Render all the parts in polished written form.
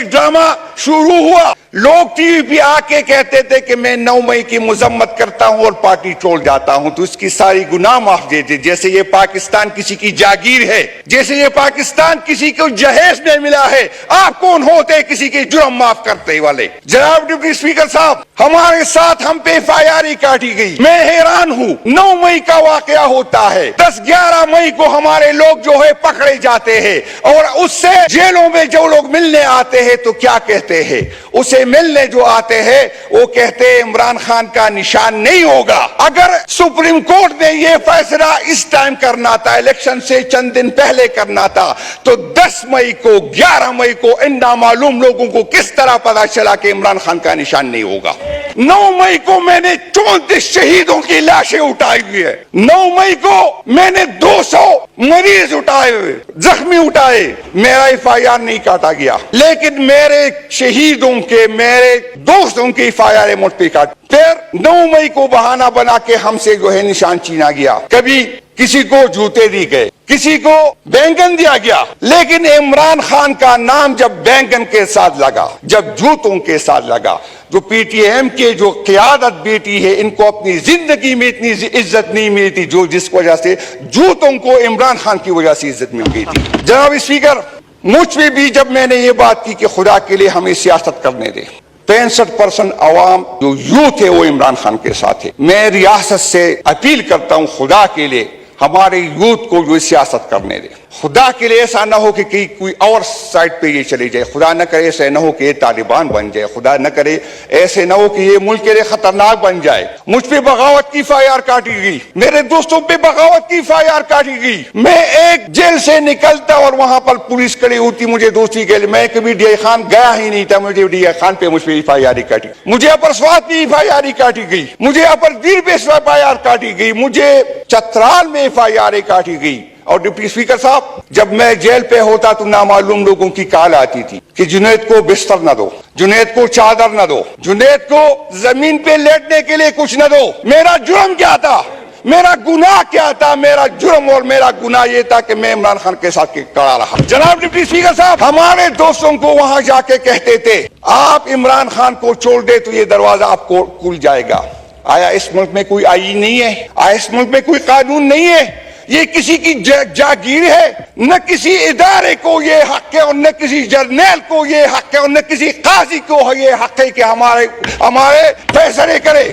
Drama शुरू हुआ। लोग टीवी पे आके कहते थे कि मैं 9 मई की मजम्मत करता हूं और पार्टी छोड़ जाता हूं, तो इसकी सारी गुनाह माफ दे दे। जैसे ये पाकिस्तान किसी की जागीर है, जैसे ये पाकिस्तान किसी को जहेज में मिला है। आप कौन होते हैं किसी के जुर्म माफ करते वाले? जनाब डिप्टी स्पीकर साहब, हमारे साथ हम पे FIR काटी गई। मैं हैरान हूं, 9 मई का वाकया होता है, 10-11 मई को हमारे लोग जो है पकड़े जाते हैं, और उससे जेलों में जो लोग मिलने आते हैं तो क्या कहते हैं? उसे मिलने जो आते हैं वो कहते हैं इमरान खान का निशान नहीं होगा। अगर सुप्रीम कोर्ट ने ये फैसला इस टाइम करना था, इलेक्शन से चंद दिन पहले करना था, तो 10 मई को 11 मई को इन नामालूम लोगों को किस तरह पता चला कि इमरान खान का निशान नहीं होगा? 9 मई को मैंने 34 शहीदों की लाशें उठाई हुई है। 9 मई को मैंने 200 मरीज उठाए हुए, जख्मी उठाए, मेरा FIR नहीं काटा गया, लेकिन मेरे शहीदों के, मेरे दोस्तों की FIR मुझ पे काट। फिर 9 मई को बहाना बना के हमसे जो है निशान छीना गया। कभी किसी को जूते दी गए, किसी को बैंगन दिया गया, लेकिन इमरान खान का नाम जब बैंगन के साथ लगा, जब जूतों के साथ लगा, जो PTM के जो क़यादत बेटी है, इनको अपनी जिंदगी में इतनी इज्जत नहीं मिली थी जो जिस वजह से जूतों को इमरान खान की वजह से इज्जत मिल गई थी। जनाब स्पीकर, मुझ पे भी जब मैंने ये बात की कि खुदा के लिए हमें सियासत करने दे, 65% अवाम जो यूथ है वो इमरान खान के साथ है। मैं रियासत से अपील करता हूं खुदा के लिए हमारे यूथ को जो सियासत करने दे। खुदा के लिए ऐसा ना हो कि कोई और साइड पे ये चली जाए, खुदा न करे ऐसे ना हो कि ये तालिबान बन जाए, खुदा न करे ऐसे ना हो कि ये मुल्क के लिए खतरनाक बन जाए। मुझ पे बगावत की FIR काटी गई, मेरे दोस्तों पे बगावत की FIR काटी गई। मैं एक जेल से निकलता और वहां पर पुलिस खड़ी होती मुझे दोस्ती के लिए, मैं कभी DI खान गया ही नहीं था, मुझे DI खान पे मुझ पे FIR काटी, मुझे अपर स्वात पे FIR काटी गई, मुझे अपर दीर पे FIR काटी गई, मुझे चतराल में FIR काटी गई। और डिप्टी स्पीकर साहब, जब मैं जेल पे होता तो नामालूम लोगों की कॉल आती थी कि जुनैद को बिस्तर न दो, जुनैद को चादर न दो, जुनैद को जमीन पे लेटने के लिए कुछ न दो। मेरा जुर्म क्या था? मेरा गुनाह क्या था? मेरा जुर्म और मेरा गुनाह ये था कि मैं इमरान खान के साथ खड़ा रहा। जनाब डिप्टी स्पीकर साहब, हमारे दोस्तों को वहां जाके कहते थे आप इमरान खान को छोड़ दे तो ये दरवाजा आपको खुल जाएगा। आया इस मुल्क में कोई आईन नहीं है? आया इस मुल्क में कोई कानून नहीं है? ये किसी की जागीर है? न किसी इदारे को ये हक है और न किसी जर्नैल को ये हक है और न किसी काजी को ये हक है कि हमारे फैसले करे।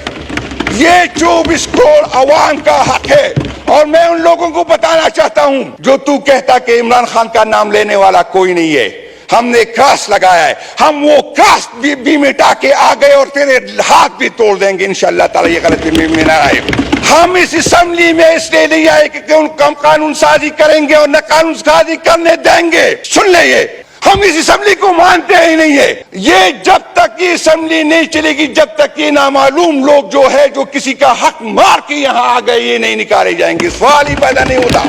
ये 24 करोड़ अवाम का हक है। और मैं उन लोगों को बताना चाहता हूं जो तू कहता कि इमरान खान का नाम लेने वाला कोई नहीं है, हमने क्रॉस लगाया है, हम वो क्रॉस भी मिटा के आ गए और तेरे हाथ भी तोड़ देंगे इंशाअल्लाह ताला। ये गलती में ना आए। हम इस असेंबली में इसलिए नहीं आए कि कम कानून साजी करेंगे और न कानून साजी करने देंगे। सुन ले, ये हम इस असेंबली को मानते ही नहीं है। ये जब तक ये असेंबली नहीं चलेगी, जब तक ये नामालूम लोग जो है जो किसी का हक मार के यहाँ आ गए, ये नहीं निकाले जाएंगे। सवाल ही पैदा नहीं होता।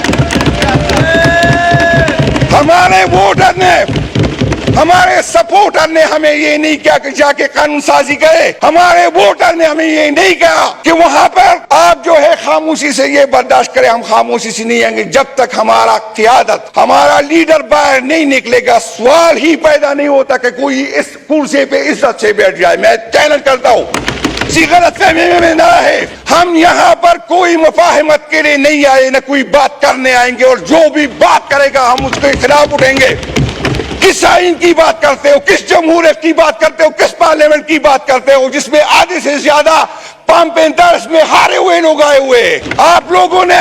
हमारे वोटर ने, हमारे सपोर्टर ने हमें ये नहीं किया कि जाके कानून साजी करे। हमारे वोटर ने हमें ये नहीं कहा कि वहां पर आप जो है खामोशी से ये बर्दाश्त करें। हम खामोशी से नहीं आएंगे जब तक हमारा क़यादत, हमारा लीडर बाहर नहीं निकलेगा। सवाल ही पैदा नहीं होता कि कोई इस कुर्सी पे इज्जत से बैठ जाए। मैं चैलेंज करता हूँ, किसी गलतफहमी में ना रहे। हम यहाँ पर कोई मुफाहमत के लिए नहीं आए, न कोई बात करने आएंगे, और जो भी बात करेगा हम उसके खिलाफ उठेंगे। किस आइन की बात करते हो? किस जमहूरियत की बात करते हो? किस पार्लियामेंट की बात करते हो जिसमें आधे से ज्यादा पंप एंड दर्स में हारे हुए लोग आए हुए? आप लोगों ने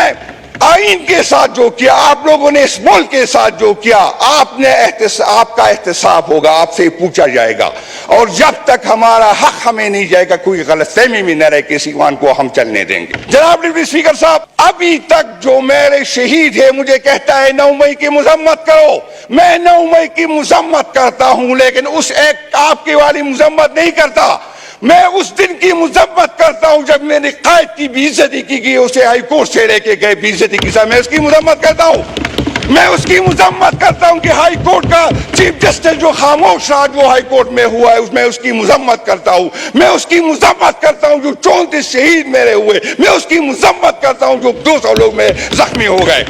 आइन के साथ जो किया, आप लोगों ने इस मुल्क के साथ जो किया, आपका एहतसाब होगा, आपसे पूछा जाएगा। और जब तक हमारा हक हमें नहीं जाएगा, कोई गलतफहमी में न रहे, किसी ईमान को हम चलने देंगे। जनाब डिप्टी स्पीकर साहब, अभी तक जो मेरे शहीद है मुझे कहता है 9 मई की मजम्मत करो। मैं 9 मई की मजम्मत करता हूं, लेकिन उस एक आपकी वाली मजम्मत नहीं करता। मैं उस दिन की मजम्मत करता हूं जब मेरे कायद की बेइज्जती की गई, उसे हाई कोर्ट से लेके गए बेइज्जती की साथ, मैं उसकी मजम्मत करता हूं। मैं उसकी मजम्मत करता हूं कि हाई कोर्ट का चीफ जस्टिस जो खामोश रहा जो हाई कोर्ट में हुआ है, उसमें उसकी मजम्मत करता हूं। मैं उसकी मजम्मत करता हूं जो 34 शहीद मेरे हुए, मैं उसकी मजम्मत करता हूं जो 200 लोग में जख्मी हो गए।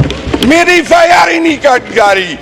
میری FIR ہی نہیں کاٹی جا رہی.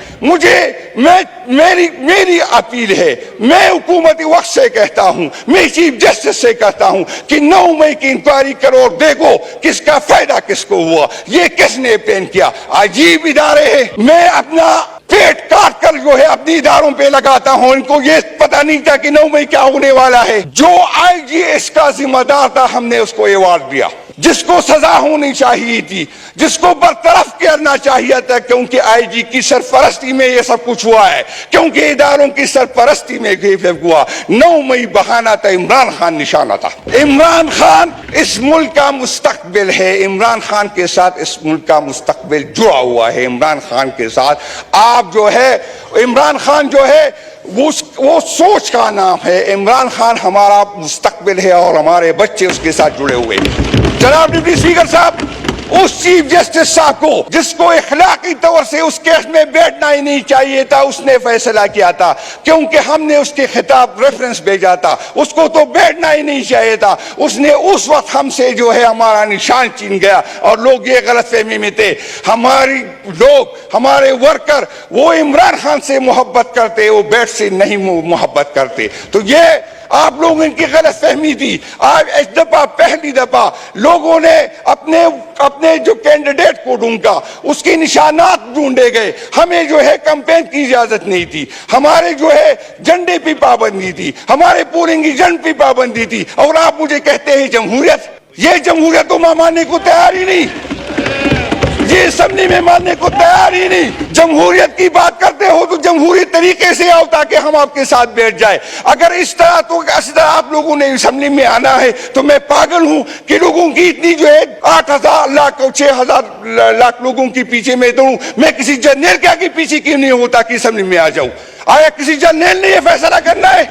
میری اپیل ہے, میں حکومتی وقت سے کہتا ہوں, میں چیف جسٹس سے کہتا ہوں کہ 9 مئی کی انکوائری کرو اور دیکھو کس کا فائدہ کس کو ہوا, یہ کس نے پلان کیا. عجیب ادارے ہیں. میں اپنا پیٹ کاٹ کر جو ہے اپنی اداروں پہ لگاتا ہوں. ان کو یہ پتہ نہیں تھا کہ 9 مئی کیا ہونے والا ہے. جو IGS کا ذمہ دار تھا ہم نے اس کو ایوارڈ دیا, جس کو سزا ہونی چاہیے تھی, جس کو برطرف کرنا چاہیے تھا, کیونکہ IG کی سرپرستی میں یہ سب کچھ ہوا ہے, کیونکہ اداروں کی سرپرستی میں یہ ہوا. 9 مئی بہانہ تھا, عمران خان نشانہ تھا. عمران خان اس ملک کا مستقبل ہے. عمران خان کے ساتھ اس ملک کا مستقبل جڑا ہوا ہے. عمران خان کے ساتھ آپ جو ہے, عمران خان جو ہے وہ سوچ کا نام ہے. عمران خان ہمارا مستقبل ہے اور ہمارے بچے اس کے ساتھ جڑے ہوئے. جناب ڈپٹی اسپیکر صاحب, اس چیف جسٹس صاحب کو جس کو اخلاقی طور سے اس کیس میں بیٹھنا ہی نہیں چاہیے تھا, اس نے فیصلہ کیا تھا, کیونکہ ہم نے اس کے خطاب ریفرنس بھیجا تھا. اس کو تو بیٹھنا ہی نہیں چاہیے تھا. اس نے اس وقت ہم سے جو ہے ہمارا نشان چھین گیا, اور لوگ یہ غلط فہمی میں تھے. ہمارے ورکر وہ عمران خان سے محبت کرتے, وہ بیٹ سے نہیں محبت کرتے. تو یہ آپ لوگوں کی غلط فہمی تھی. آج اس دفعہ پہلی دفعہ لوگوں نے اپنے جو کینڈیڈیٹ کو ڈھونڈا, اس کے نشانات ڈھونڈے گئے. ہمیں جو ہے کمپین کی اجازت نہیں تھی, ہمارے جو ہے جھنڈے پہ پابندی تھی, ہمارے پولنگ ایجنٹ پہ پابندی تھی, اور آپ مجھے کہتے ہیں جمہوریت. یہ جمہوریت تو میں ماننے کو تیار ہی نہیں, یہ اسمبلی میں ماننے کو تیار ہی نہیں. جمہوریت کی بات کرتے ہو تو جمہوری طریقے سے آؤ تاکہ ہم آپ کے ساتھ بیٹھ جائے. اگر اس طرح آپ لوگوں نے اسمبلی میں آنا ہے تو میں پاگل ہوں کہ لوگوں کی اتنی جو ہے 8,000 لاکھ 6,000 لاکھ لوگوں کے پیچھے میں دوڑوں. میں کسی جرنیل کے پیچھے کیوں نہیں ہوتا کہ اسمبلی میں آ جاؤں؟ آیا کسی جرنیل نے یہ فیصلہ کرنا ہے؟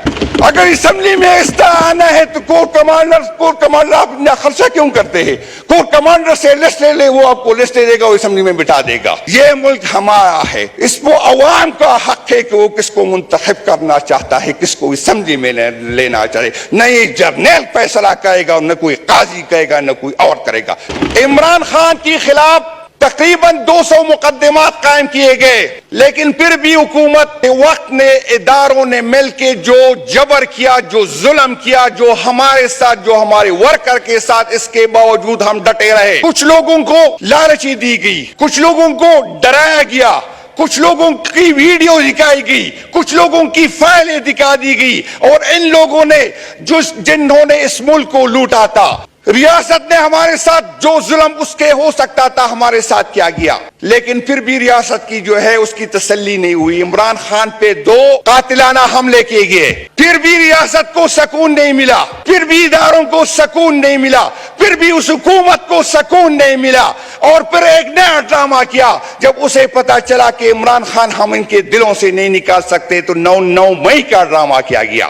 اگر اسمبلی میں اس طرح آنا ہے تو کورٹ کمانڈر آپ اپنا خرچہ کیوں کرتے ہیں؟ کورٹ کمانڈر سے لسٹ لے لے, وہ آپ کو لسٹ دے گا, وہ اسمبلی میں بٹھا دے گا. یہ ملک ہمارا ہے, اس کو عوام کا حق ہے کہ وہ کس کو منتخب کرنا چاہتا ہے, کس کو اسمبلی میں لینا چاہے. نہ یہ جرنیل فیصلہ کرے گا, نہ کوئی قاضی کرے گا, نہ کوئی اور کرے گا. عمران خان کے خلاف تقریباً 200 مقدمات قائم کیے گئے, لیکن پھر بھی حکومت وقت نے, اداروں نے مل کے جو جبر کیا, جو ظلم کیا, جو ہمارے ساتھ, جو ہمارے ورکر کے ساتھ, اس کے باوجود ہم ڈٹے رہے. کچھ لوگوں کو لالچی دی گئی, کچھ لوگوں کو ڈرایا گیا, کچھ لوگوں کی ویڈیو دکھائی گئی, کچھ لوگوں کی فائلیں دکھا دی گئی, اور ان لوگوں نے جنہوں نے اس ملک کو لوٹا تھا, ریاست نے ہمارے ساتھ جو ظلم اس کے ہو سکتا تھا ہمارے ساتھ کیا گیا. لیکن پھر بھی ریاست کی جو ہے اس کی تسلی نہیں ہوئی. عمران خان پہ 2 قاتلانہ حملے کیے گئے, پھر بھی ریاست کو سکون نہیں ملا, پھر بھی اداروں کو سکون نہیں ملا, پھر بھی اس حکومت کو سکون نہیں ملا. اور پھر ایک نیا ڈرامہ کیا. جب اسے پتا چلا کہ عمران خان ہم ان کے دلوں سے نہیں نکال سکتے, تو 9 مئی کا ڈرامہ کیا گیا.